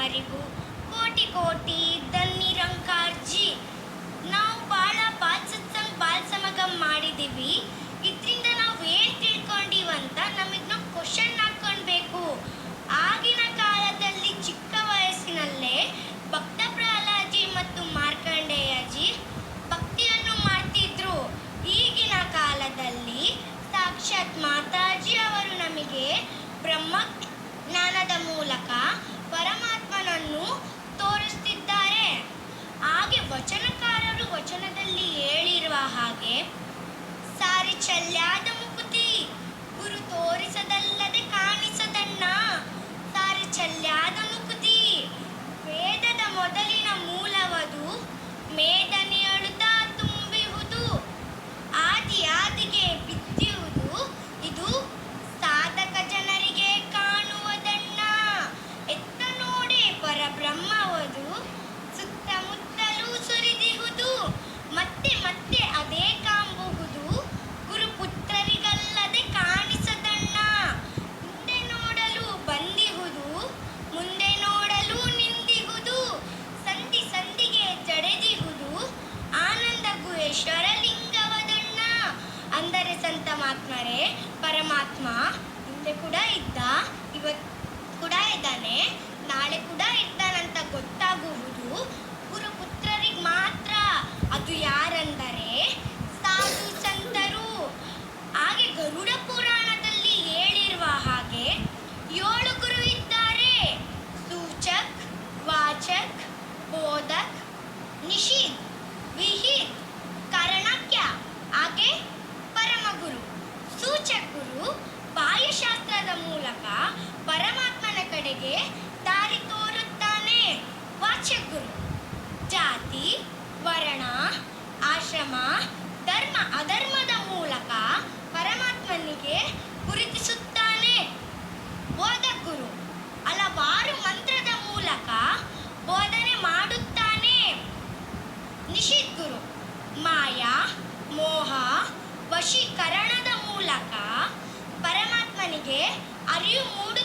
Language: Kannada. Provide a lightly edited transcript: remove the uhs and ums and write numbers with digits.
ತಮ್ಮರಿಗೂ ಕೋಟಿ ಕೋಟಿ ಧನ್ನಿರಂಕಾರ್ಜಿ. ನಾವು ಭಾಳ ಬಾಲ್ ಸತ್ಸಂಗ್ ಬಾಲ್ ಸಮಗಮ್ ಮಾಡಿದ್ದೀವಿ. ಇದರಿಂದ ನಾವು ಏನು ತಿಳ್ಕೊಂಡಿವಂತ ನಮಗೆ ನಾವು ಕ್ವಶನ್ ಹಾಕ್ಕೊಳ್ಬೇಕು. ಆಗಿನ ಕಾಲದಲ್ಲಿ ಚಿಕ್ಕ ವಯಸ್ಸಿನಲ್ಲೇ ಭಕ್ತ ಪ್ರಹ್ಲಾದಜಿ ಮತ್ತು ಮಾರ್ಕಂಡೇಯಜಿ ಭಕ್ತಿಯನ್ನು ಮಾಡ್ತಿದ್ರು. ಈಗಿನ ಕಾಲದಲ್ಲಿ ಸಾಕ್ಷಾತ್ ಮಾತಾಜಿ ಅವರು ನಮಗೆ ಬ್ರಹ್ಮ ಜ್ಞಾನದ ಮೂಲಕ ಪರಮಾತ್ಮನನ್ನು ತೋರಿಸ್ತಿದ್ದಾರೆ. ಹಾಗೆ ವಚನಕಾರರು ವಚನದಲ್ಲಿ ಹೇಳಿರುವ ಹಾಗೆ ಸಾರಿ ಚಲ್ಯಾದ ಮುಕುತಿ ಗುರು ತೋರಿಸದಲ್ಲದೆ ಕಾಣಿಸದಣ್ಣ. ಸಾರಿ ಚಲ್ಯಾದ ಮುಕುತಿ ವೇದದ ಮೊದಲಿನ ಮೂಲವದು ಮೇದನೆ ಅಳುತ್ತಾ ತುಂಬಿಹುದು. ಆದಿ ಆದಿಗೆ ಬಿದ್ದಿರುವುದು ಇದು ಸಾಧಕ ಜನರಿಗೆ ಕಾಣುವುದಣ್ಣ. ಎತ್ತ ನೋಡೆ ಪರಬ್ರಹ್ಮವದು ಸುತ್ತಮುತ್ತಲೂ ಸುರಿದಿಹುದು. ಮತ್ತೆ ಮತ್ತೆ ಅದೇ ಕಾಂಬುವುದು ಗುರುಪುತ್ರರಿಗಲ್ಲದೆ ಕಾಣಿಸದಣ್ಣ. ಮುಂದೆ ನೋಡಲು ಬಂದಿಹುದು ಮುಂದೆ ನೋಡಲು ನಿಂದಿಹುದು. ಸಂಧಿ ಸಂಧಿಗೆ ಜಡೆದಿಹುದು ಆನಂದ ಗುಹೇಶ್ವರ ಲಿಂಗವದಣ್ಣ. ಅಂದರೆ ಸಂತ ಮಹಾತ್ಮರೇ, ಪರಮಾತ್ಮ ಹಿಂದೆ ಕೂಡ ಇದ್ದ, ಇವತ್ತು ಕೂಡ ಇದ್ದಾನೆ, ನಾಳೆ ಕೂಡ ಇದ್ದಾನಂತ ಗೊತ್ತಾಗುವುದು ಗುರುಪುತ್ರರಿಗೆ ಮಾತ್ರ. ಅದು ಯಾರೆಂದರೆ ಸಾಧು ಸಂತರು. ಹಾಗೆ ಗರುಡ ಪುರಾಣದಲ್ಲಿ ಹೇಳಿರುವ ಹಾಗೆ 7 ಗುರು ಇದ್ದಾರೆ: ಸೂಚಕ್, ವಾಚಕ್, ಬೋಧಕ್, ನಿಷಿದ್, ವಿಹಿತ್, ಕರಣಕ್ಯ, ಹಾಗೆ ಪರಮಗುರು. ಸೂಚಕ್ ಗುರು ಬಾಹ್ಯಶಾಸ್ತ್ರದ ಮೂಲಕ ಪರಮಾತ್ಮನ ಕಡೆಗೆ ದಾರಿ ತೋರುತ್ತಾನೆ. ವಾಚಕ್ ಗುರು ಜಾತಿ, ವರ್ಣ, ಆಶ್ರಮ, ಧರ್ಮ ಅಧರ್ಮದ ಮೂಲಕ ಪರಮಾತ್ಮನಿಗೆ ಗುರುತಿಸುತ್ತಾನೆ. ಬೋಧಕ್ ಗುರು ಹಲವಾರು ಮಂತ್ರದ ಮೂಲಕ ಬೋಧನೆ ಮಾಡುತ್ತಾನೆ. ನಿಷಿದ್ ಗುರು ಮಾಯಾ, ಮೋಹ, ವಶೀಕರಣದ ಮೂಲಕ ಪರಮಾತ್ಮನಿಗೆ ಅರಿವು ಮೂಡು